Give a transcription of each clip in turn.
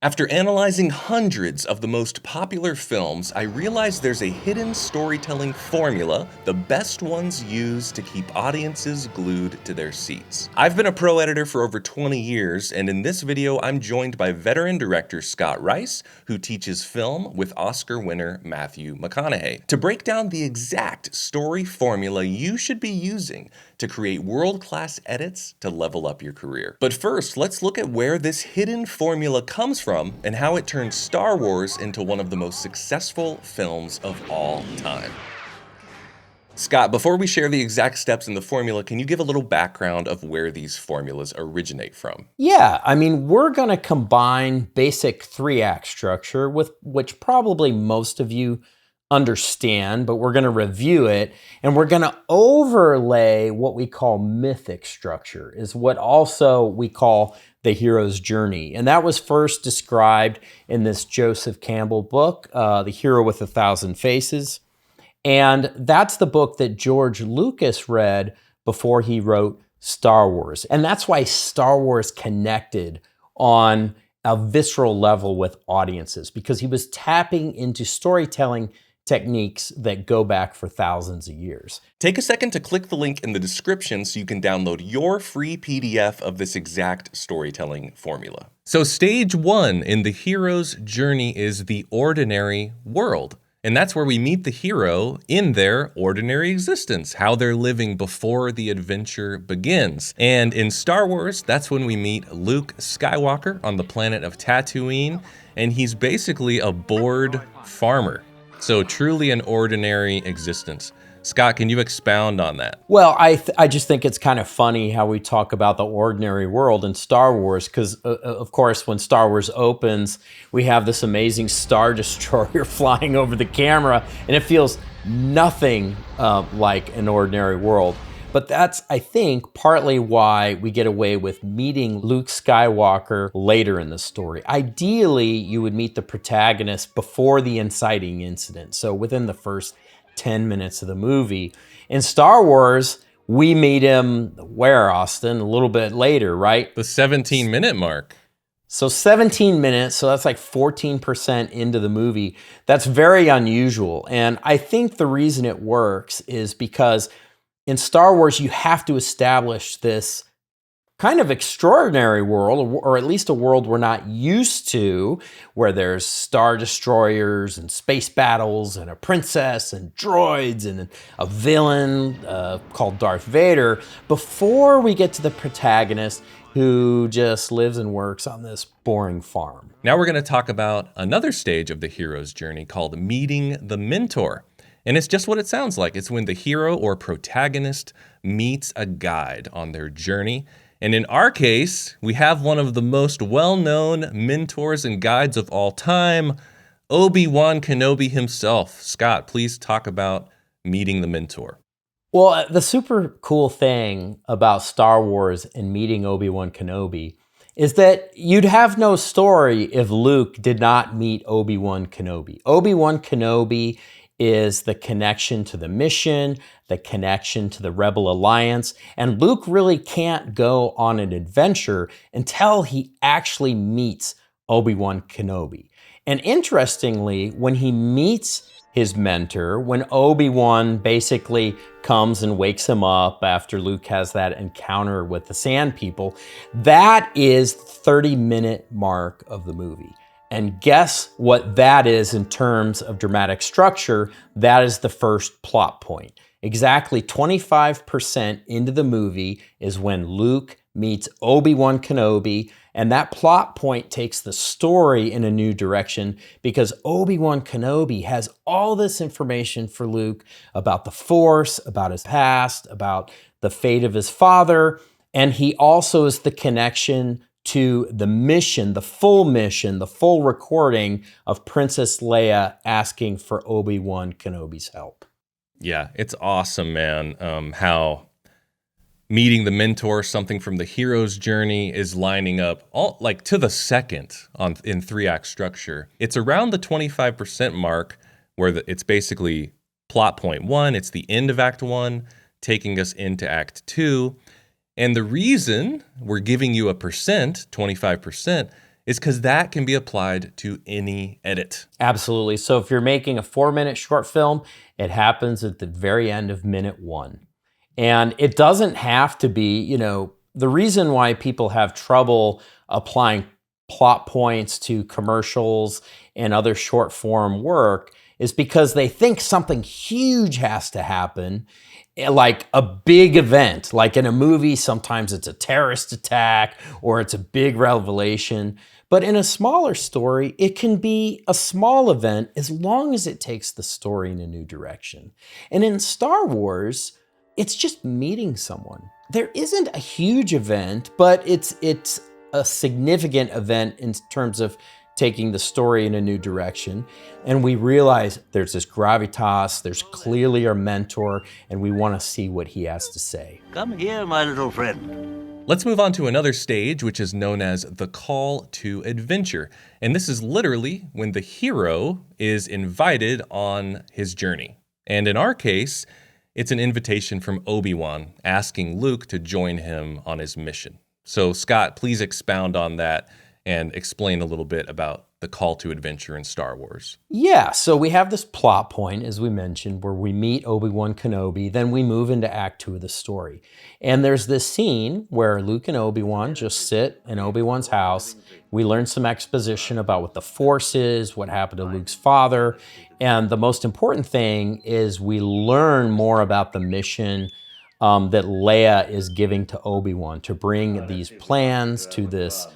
After analyzing hundreds of the most popular films, I realized there's a hidden storytelling formula the best ones use to keep audiences glued to their seats. I've been a pro editor for over 20 years, and in this video, I'm joined by veteran director Scott Rice, who teaches film with Oscar winner Matthew McConaughey, to break down the exact story formula you should be using to create world-class edits to level up your career. But first, let's look at where this hidden formula comes from and how it turned Star Wars into one of the most successful films of all time. Scott, before we share the exact steps in the formula, can you give a little background of where these formulas originate from? Yeah, I mean, we're going to combine basic three-act structure, with which probably most of you understand, but we're going to review it, and we're going to overlay what we call mythic structure, is what also we call the hero's journey. And that was first described in this Joseph Campbell book, The Hero with a Thousand Faces. And that's the book that George Lucas read before he wrote Star Wars. And that's why Star Wars connected on a visceral level with audiences, because he was tapping into storytelling techniques that go back for thousands of years. Take a second to click the link in the description so you can download your free PDF of this exact storytelling formula. So stage one in the hero's journey is the ordinary world. And that's where we meet the hero in their ordinary existence, how they're living before the adventure begins. And in Star Wars, that's when we meet Luke Skywalker on the planet of Tatooine, and he's basically a bored farmer. So truly an ordinary existence. Scott, can you expound on that? Well, I just think it's kind of funny how we talk about the ordinary world in Star Wars, because of course, when Star Wars opens, we have this amazing Star Destroyer flying over the camera, and it feels nothing like an ordinary world. But that's, I think, partly why we get away with meeting Luke Skywalker later in the story. Ideally, you would meet the protagonist before the inciting incident, so within the first 10 minutes of the movie. In Star Wars, we meet him, where, Austen? A little bit later, right? The 17-minute mark. So 17 minutes, so that's like 14% into the movie. That's very unusual. And I think the reason it works is because in Star Wars, you have to establish this kind of extraordinary world, or at least a world we're not used to, where there's Star Destroyers and space battles and a princess and droids and a villain called Darth Vader, before we get to the protagonist who just lives and works on this boring farm. Now we're going to talk about another stage of the hero's journey called meeting the mentor. And it's just what it sounds like. It's when the hero or protagonist meets a guide on their journey. And in our case, we have one of the most well-known mentors and guides of all time, Obi-Wan Kenobi himself. Scott, please talk about meeting the mentor. Well, the super cool thing about Star Wars and meeting Obi-Wan Kenobi is that you'd have no story if Luke did not meet Obi-Wan Kenobi. Obi-Wan Kenobi is the connection to the mission, the connection to the Rebel Alliance, and Luke really can't go on an adventure until he actually meets Obi-Wan Kenobi. And interestingly, when he meets his mentor, when Obi-Wan basically comes and wakes him up after Luke has that encounter with the Sand People, that is the 30-minute mark of the movie. And guess what that is in terms of dramatic structure? That is the first plot point. Exactly 25% into the movie is when Luke meets Obi-Wan Kenobi, and that plot point takes the story in a new direction because Obi-Wan Kenobi has all this information for Luke about the Force, about his past, about the fate of his father, and he also is the connection to the mission, the full recording of Princess Leia asking for Obi-Wan Kenobi's help. Yeah, it's awesome, man, how meeting the mentor, something from the hero's journey, is lining up all like to the second in three-act structure. It's around the 25% mark where it's basically plot point one, it's the end of act one, taking us into act two. And the reason we're giving you a percent, 25%, is because that can be applied to any edit. Absolutely. So if you're making a 4-minute short film, it happens at the very end of minute 1. And it doesn't have to be, the reason why people have trouble applying plot points to commercials and other short form work is because they think something huge has to happen, like a big event. Like in a movie, sometimes it's a terrorist attack or it's a big revelation. But in a smaller story, it can be a small event as long as it takes the story in a new direction. And in Star Wars, it's just meeting someone. There isn't a huge event, but it's a significant event in terms of taking the story in a new direction. And we realize there's this gravitas, there's clearly our mentor, and we want to see what he has to say. Come here, my little friend. Let's move on to another stage, which is known as the call to adventure. And this is literally when the hero is invited on his journey. And in our case, it's an invitation from Obi-Wan asking Luke to join him on his mission. So Scott, please expound on that and explain a little bit about the call to adventure in Star Wars. Yeah, so we have this plot point, as we mentioned, where we meet Obi-Wan Kenobi, then we move into Act 2 of the story. And there's this scene where Luke and Obi-Wan just sit in Obi-Wan's house. We learn some exposition about what the Force is, what happened to Luke's father, and the most important thing is we learn more about the mission that Leia is giving to Obi-Wan to bring these plans to this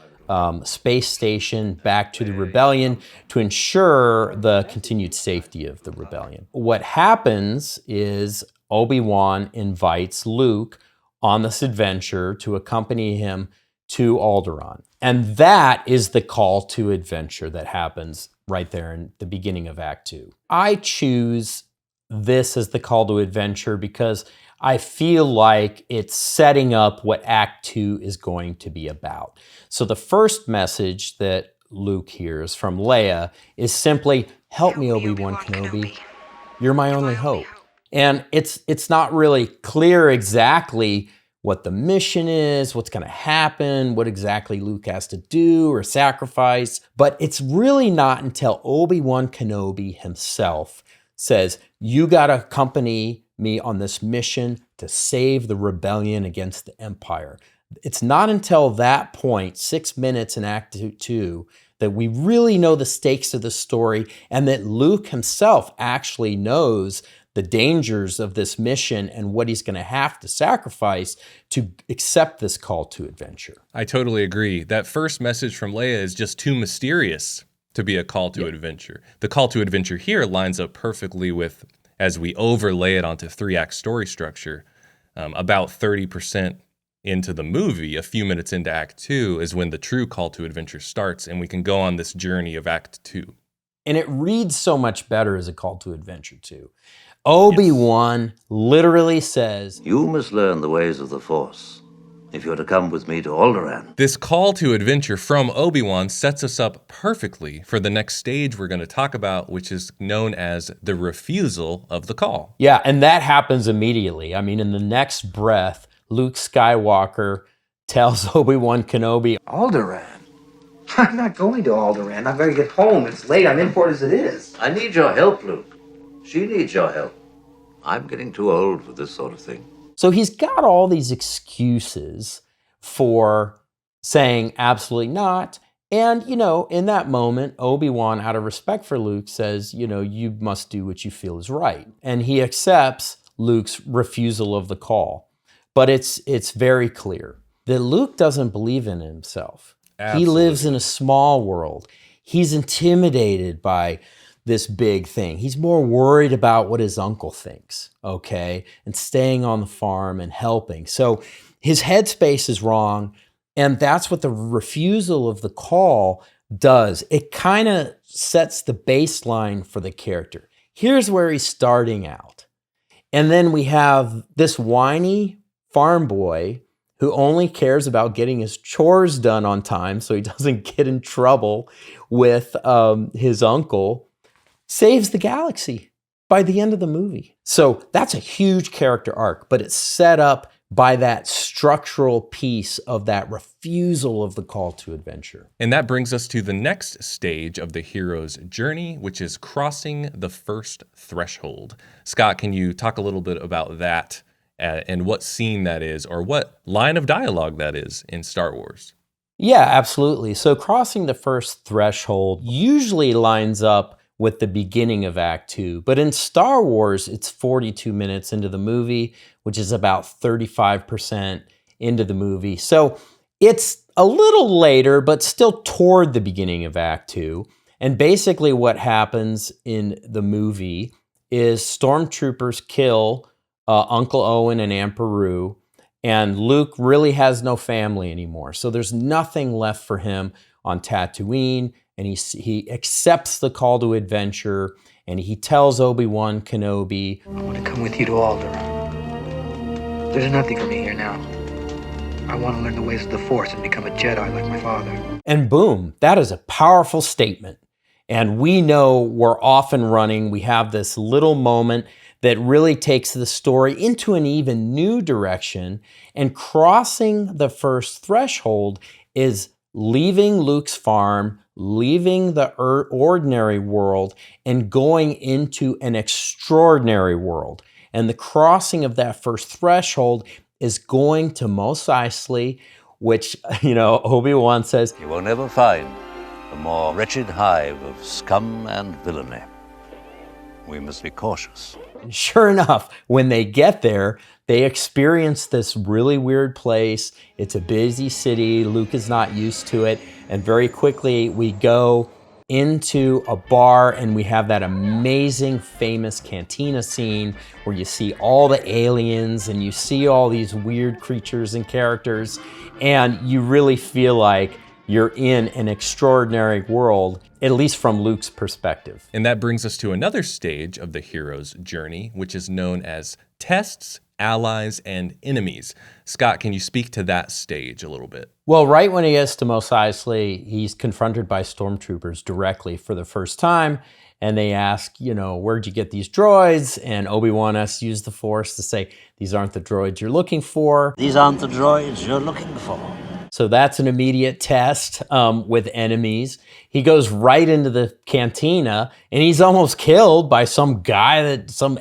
space station back to the rebellion to ensure the continued safety of the rebellion. What happens is Obi-Wan invites Luke on this adventure to accompany him to Alderaan. And that is the call to adventure that happens right there in the beginning of Act 2. I choose this as the call to adventure because I feel like it's setting up what Act 2 is going to be about. So the first message that Luke hears from Leia is simply, "Help me, Obi-Wan Kenobi. You're my only hope." And it's not really clear exactly what the mission is, what's going to happen, what exactly Luke has to do or sacrifice. But it's really not until Obi-Wan Kenobi himself says, "You got to accompany me on this mission to save the rebellion against the Empire." It's not until that point, 6 minutes in Act 2, that we really know the stakes of the story and that Luke himself actually knows the dangers of this mission and what he's going to have to sacrifice to accept this call to adventure. I totally agree. That first message from Leia is just too mysterious to be a call to adventure. The call to adventure here lines up perfectly with, as we overlay it onto 3-act story structure, about 30% into the movie, a few minutes into Act 2, is when the true call to adventure starts, and we can go on this journey of Act 2. And it reads so much better as a call to adventure, too. Obi-Wan literally says, "You must learn the ways of the Force if you're to come with me to Alderaan." This call to adventure from Obi-Wan sets us up perfectly for the next stage we're going to talk about, which is known as the refusal of the call. Yeah, and that happens immediately. I mean, in the next breath, Luke Skywalker tells Obi-Wan Kenobi, "Alderaan? I'm not going to Alderaan. I've got to get home. It's late. I'm in port as it is." I need your help, Luke. She needs your help. I'm getting too old for this sort of thing. So he's got all these excuses for saying absolutely not. And, in that moment, Obi-Wan, out of respect for Luke, says, you must do what you feel is right. And he accepts Luke's refusal of the call. But it's very clear that Luke doesn't believe in himself. Absolutely. He lives in a small world. He's intimidated by this big thing. He's more worried about what his uncle thinks, okay, and staying on the farm and helping. So his headspace is wrong, and that's what the refusal of the call does. It kind of sets the baseline for the character. Here's where he's starting out. And then we have this whiny farm boy who only cares about getting his chores done on time so he doesn't get in trouble with his uncle, saves the galaxy by the end of the movie. So that's a huge character arc, but it's set up by that structural piece of that refusal of the call to adventure. And that brings us to the next stage of the hero's journey, which is crossing the first threshold. Scott, can you talk a little bit about that and what scene that is, or what line of dialogue that is in Star Wars? Yeah, absolutely. So crossing the first threshold usually lines up with the beginning of Act 2. But in Star Wars, it's 42 minutes into the movie, which is about 35% into the movie. So it's a little later, but still toward the beginning of Act 2. And basically what happens in the movie is stormtroopers kill Uncle Owen and Aunt Beru, and Luke really has no family anymore. So there's nothing left for him on Tatooine, and he accepts the call to adventure, and he tells Obi-Wan Kenobi, I want to come with you to Alderaan. There's nothing for me here now. I want to learn the ways of the Force and become a Jedi like my father. and boom, that is a powerful statement. And we know we're off and running. We have this little moment that really takes the story into an even new direction. And crossing the first threshold is leaving Luke's farm, leaving the ordinary world, and going into an extraordinary world. And the crossing of that first threshold is going to Mos Eisley, which, Obi-Wan says, You will never find a more wretched hive of scum and villainy. We must be cautious. sure enough, when they get there, they experience this really weird place. It's a busy city. Luke is not used to it. And very quickly, we go into a bar and we have that amazing, famous cantina scene where you see all the aliens and you see all these weird creatures and characters. And you really feel like you're in an extraordinary world, at least from Luke's perspective. And that brings us to another stage of the hero's journey, which is known as tests, allies, and enemies. Scott, can you speak to that stage a little bit? Well, right when he gets to Mos Eisley, he's confronted by stormtroopers directly for the first time. And they ask, where'd you get these droids? And Obi-Wan has to use the Force to say, these aren't the droids you're looking for. These aren't the droids you're looking for. So that's an immediate test with enemies. He goes right into the cantina and he's almost killed by some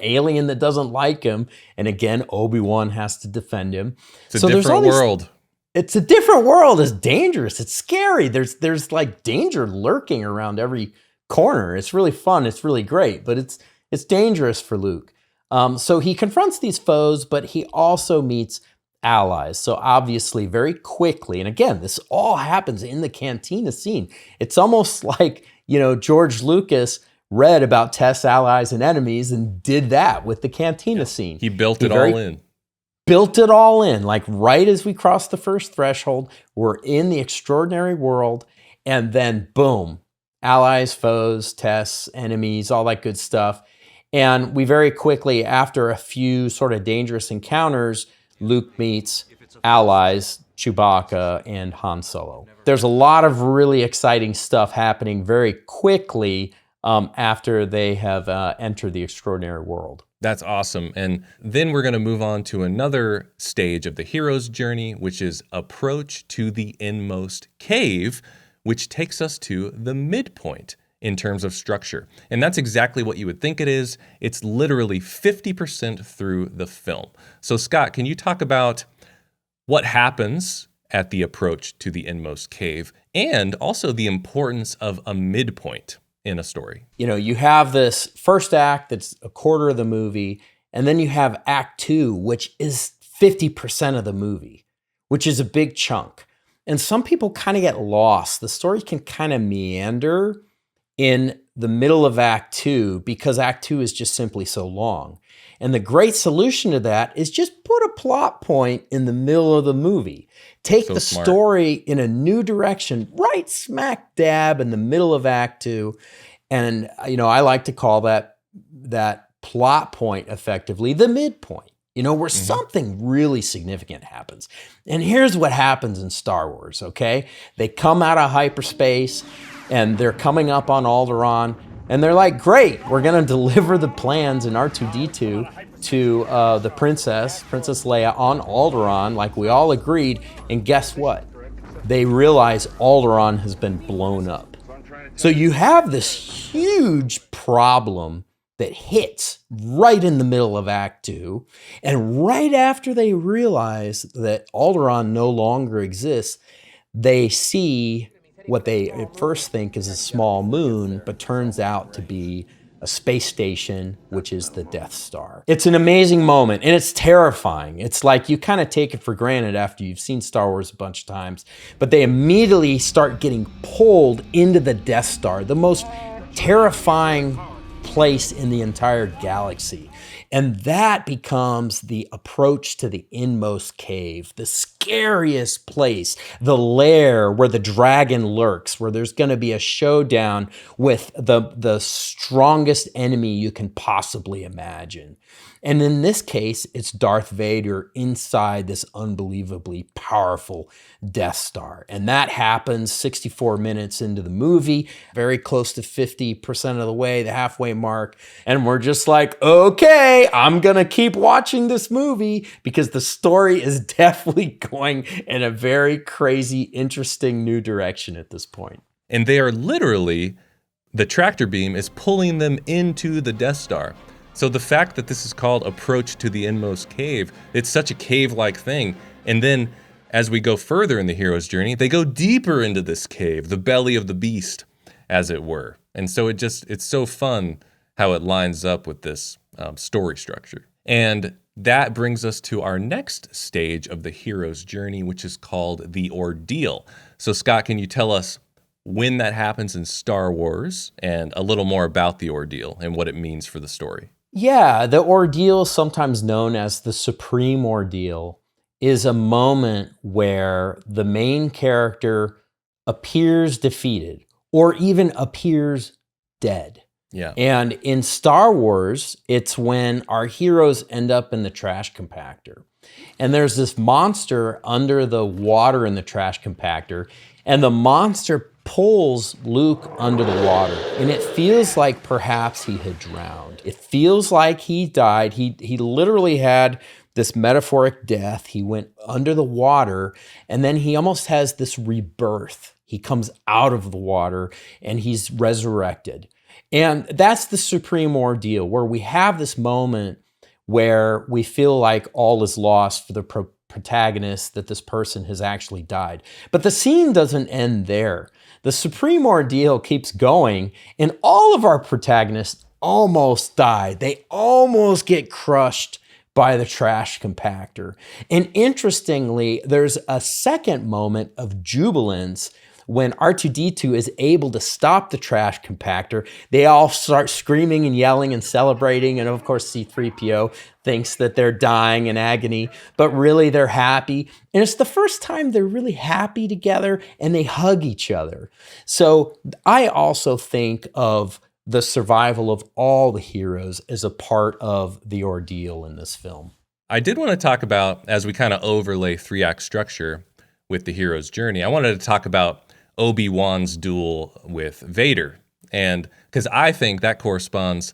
alien that doesn't like him. And again, Obi-Wan has to defend him. It's a different world. It's a different world. It's dangerous. It's scary. There's like danger lurking around every corner. It's really fun. It's really great, but it's dangerous for Luke. So he confronts these foes, but he also meets allies. So obviously very quickly, and again, this all happens in the cantina scene. It's almost like, George Lucas read about tests, allies, and enemies and did that with the cantina scene. He built it all in. Built it all in. Like right as we cross the first threshold, we're in the extraordinary world, and then boom, allies, foes, tests, enemies, all that good stuff. And we very quickly, after a few sort of dangerous encounters, Luke meets allies, Chewbacca and Han Solo. There's a lot of really exciting stuff happening very quickly after they have entered the extraordinary world. That's awesome. And then we're going to move on to another stage of the hero's journey, which is approach to the inmost cave, which takes us to the midpoint in terms of structure. And that's exactly what you would think it is. It's literally 50% through the film. So Scott, can you talk about what happens at the approach to the inmost cave and also the importance of a midpoint in a story? You have this first act that's a quarter of the movie, and then you have Act 2, which is 50% of the movie, which is a big chunk. And some people kind of get lost. The story can kind of meander in the middle of Act 2 because Act 2 is just simply so long. And the great solution to that is just put a plot point in the middle of the movie. Take the story in a new direction, right smack dab in the middle of Act 2. And, I like to call that plot point effectively the midpoint, where something really significant happens. And here's what happens in Star Wars, okay? They come out of hyperspace and they're coming up on Alderaan, and they're like, great, we're going to deliver the plans in R2-D2 to the Princess Leia on Alderaan, like we all agreed, and guess what? They realize Alderaan has been blown up. So you have this huge problem that hits right in the middle of Act 2, and right after they realize that Alderaan no longer exists, they see what they at first think is a small moon, but turns out to be a space station, which is the Death Star. It's an amazing moment, and it's terrifying. It's like you kind of take it for granted after you've seen Star Wars a bunch of times, but they immediately start getting pulled into the Death Star, the most terrifying place in the entire galaxy. And that becomes the approach to the inmost cave, the scariest place, the lair where the dragon lurks, where there's going to be a showdown with the strongest enemy you can possibly imagine. And in this case, it's Darth Vader inside this unbelievably powerful Death Star. And that happens 64 minutes into the movie, very close to 50% of the way, the halfway mark. And we're just like, okay, I'm going to keep watching this movie because the story is definitely going in a very crazy, interesting new direction at this point. And they are literally, the tractor beam is pulling them into the Death Star. So the fact that this is called Approach to the Inmost Cave, it's such a cave-like thing. And then as we go further in the hero's journey, they go deeper into this cave, the belly of the beast, as it were. And so it's so fun how it lines up with this story structure. And that brings us to our next stage of the hero's journey, which is called the ordeal. So Scott, can you tell us when that happens in Star Wars and a little more about the ordeal and what it means for the story? Yeah, the ordeal, sometimes known as the supreme ordeal, is a moment where the main character appears defeated or even appears dead. Yeah. And in Star Wars, it's when our heroes end up in the trash compactor. And there's this monster under the water in the trash compactor, and the monster pulls Luke under the water, and it feels like perhaps he had drowned. It feels like he died. He literally had this metaphoric death. He went under the water, and then he almost has this rebirth. He comes out of the water, and he's resurrected. And that's the supreme ordeal, where we have this moment where we feel like all is lost for the protagonist, that this person has actually died. But the scene doesn't end there. The supreme ordeal keeps going, and all of our protagonists almost die. They almost get crushed by the trash compactor. And interestingly, there's a second moment of jubilance when R2-D2 is able to stop the trash compactor. They all start screaming and yelling and celebrating, and of course C-3PO thinks that they're dying in agony, but really they're happy. And it's the first time they're really happy together, and they hug each other. So I also think of the survival of all the heroes as a part of the ordeal in this film. I did want to talk about, as we kind of overlay 3-act structure with the hero's journey, I wanted to talk about Obi-Wan's duel with Vader. And because I think that corresponds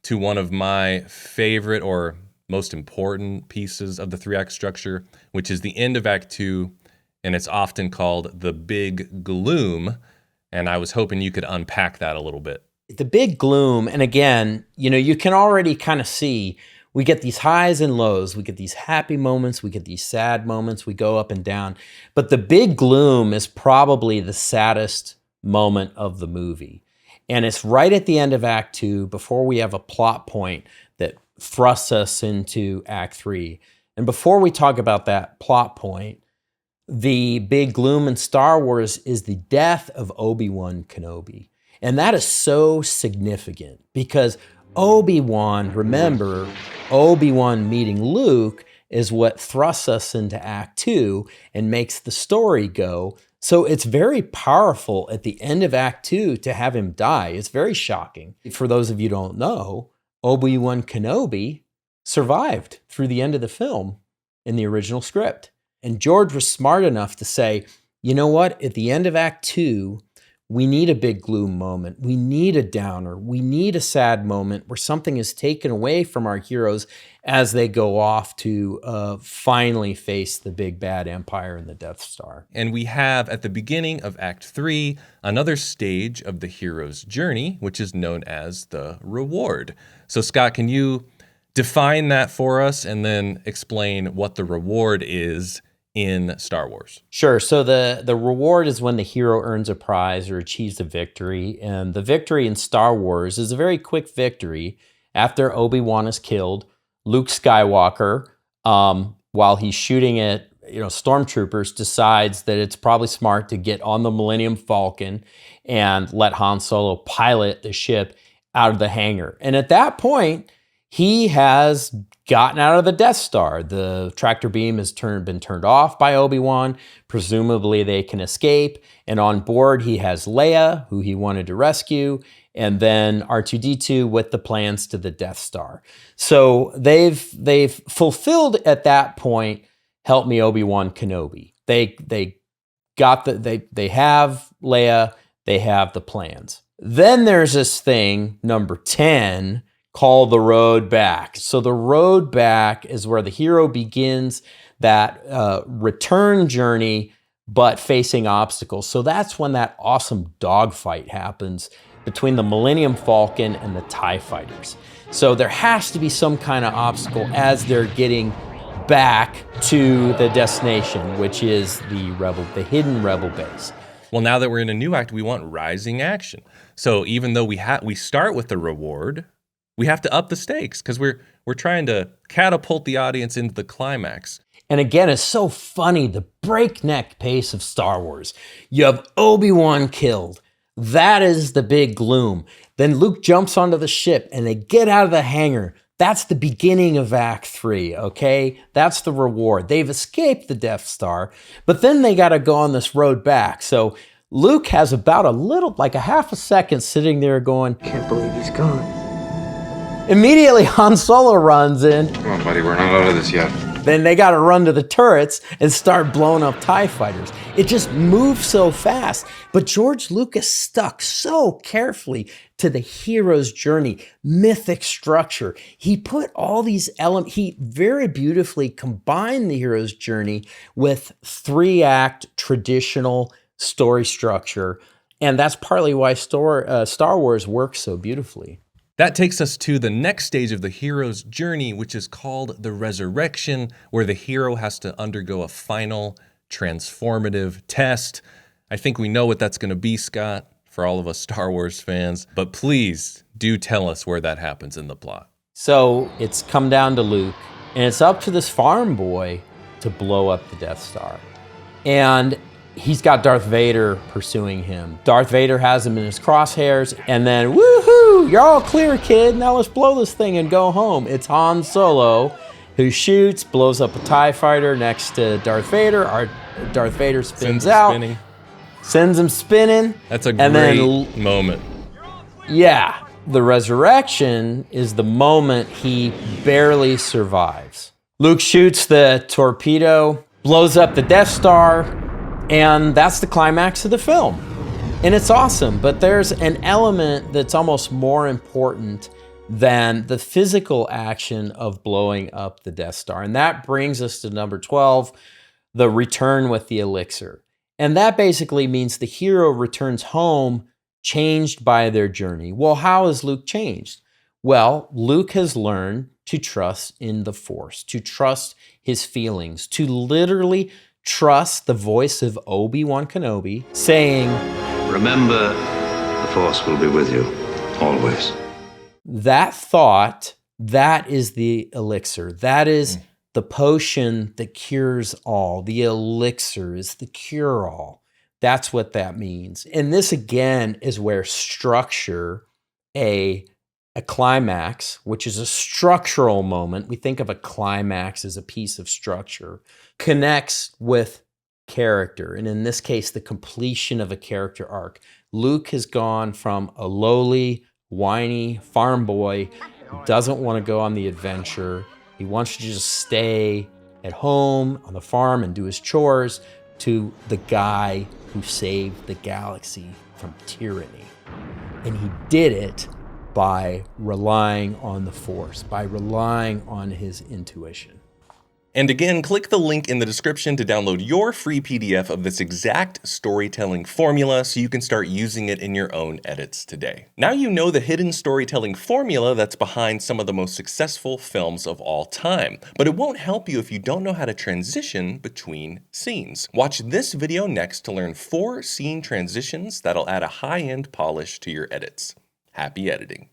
to one of my favorite or most important pieces of the 3-act structure, which is the end of Act 2, and it's often called the Big Gloom. And I was hoping you could unpack that a little bit. The Big Gloom, and again, you can already kind of see we get these highs and lows, we get these happy moments, we get these sad moments, we go up and down. But the Big Gloom is probably the saddest moment of the movie. And it's right at the end of Act 2, before we have a plot point that thrusts us into Act 3. And before we talk about that plot point, the Big Gloom in Star Wars is the death of Obi-Wan Kenobi. And that is so significant because Obi-Wan, remember, Obi-Wan meeting Luke is what thrusts us into Act 2 and makes the story go. So it's very powerful at the end of Act 2 to have him die. It's very shocking. For those of you who don't know, Obi-Wan Kenobi survived through the end of the film in the original script. And George was smart enough to say, you know what, at the end of Act 2, we need a big gloom moment. We need a downer. We need a sad moment where something is taken away from our heroes as they go off to finally face the big bad Empire and the Death Star. And we have, at the beginning of Act 3, another stage of the hero's journey, which is known as the reward. So Scott, can you define that for us and then explain what the reward is in Star Wars? Sure. So the reward is when the hero earns a prize or achieves a victory. And the victory in Star Wars is a very quick victory. After Obi-Wan is killed, Luke Skywalker, while he's shooting at stormtroopers, decides that it's probably smart to get on the Millennium Falcon and let Han Solo pilot the ship out of the hangar. And at that point, he has gotten out of the Death Star. The tractor beam has been turned off by Obi-Wan. Presumably they can escape. And on board he has Leia, who he wanted to rescue, and then R2-D2 with the plans to the Death Star. So they've fulfilled at that point, help me Obi-Wan Kenobi. They have Leia, they have the plans. Then there's this thing, number 10, called the road back. So the road back is where the hero begins that return journey, but facing obstacles. So that's when that awesome dogfight happens between the Millennium Falcon and the TIE fighters. So there has to be some kind of obstacle as they're getting back to the destination, which is the hidden rebel base. Well, now that we're in a new act, we want rising action. So even though we start with the reward, we have to up the stakes because we're trying to catapult the audience into the climax. And again, it's so funny, the breakneck pace of Star Wars. You have Obi-Wan killed. That is the big gloom. Then Luke jumps onto the ship and they get out of the hangar. That's the beginning of Act 3, okay? That's the reward. They've escaped the Death Star, but then they got to go on this road back. So Luke has about a half a second sitting there going, Can't believe he's gone. Immediately Han Solo runs in. Come on, buddy, we're not out of this yet. Then they got to run to the turrets and start blowing up TIE fighters. It just moves so fast. But George Lucas stuck so carefully to the hero's journey, mythic structure. He put all these elements, he very beautifully combined the hero's journey with 3-act traditional story structure. And that's partly why Star Wars works so beautifully. That takes us to the next stage of the hero's journey, which is called the resurrection, where the hero has to undergo a final transformative test. I think we know what that's going to be, Scott, for all of us Star Wars fans, but please do tell us where that happens in the plot. So it's come down to Luke, and it's up to this farm boy to blow up the Death Star. And he's got Darth Vader pursuing him. Darth Vader has him in his crosshairs, and then, woohoo, you're all clear, kid. Now let's blow this thing and go home. It's Han Solo who shoots, blows up a TIE fighter next to Darth Vader. Darth Vader spins out, sends him spinning. That's a great moment. Yeah, the resurrection is the moment he barely survives. Luke shoots the torpedo, blows up the Death Star, and that's the climax of the film. And it's awesome, but there's an element that's almost more important than the physical action of blowing up the Death Star. And that brings us to number 12, the return with the elixir. And that basically means the hero returns home changed by their journey. Well, how has Luke changed? Well, Luke has learned to trust in the Force, to trust his feelings, to literally trust the voice of Obi-Wan Kenobi saying, "Remember, the Force will be with you, always." That thought, that is the elixir. That is the potion that cures all. The elixir is the cure-all. That's what that means. And this, again, is where structure, a climax, which is a structural moment. We think of a climax as a piece of structure, connects with character. And in this case, the completion of a character arc. Luke has gone from a lowly, whiny farm boy who doesn't want to go on the adventure. He wants to just stay at home on the farm and do his chores, to the guy who saved the galaxy from tyranny. And he did it by relying on the Force, by relying on his intuition. And again, click the link in the description to download your free PDF of this exact storytelling formula so you can start using it in your own edits today. Now you know the hidden storytelling formula that's behind some of the most successful films of all time, but it won't help you if you don't know how to transition between scenes. Watch this video next to learn 4 scene transitions that'll add a high-end polish to your edits. Happy editing.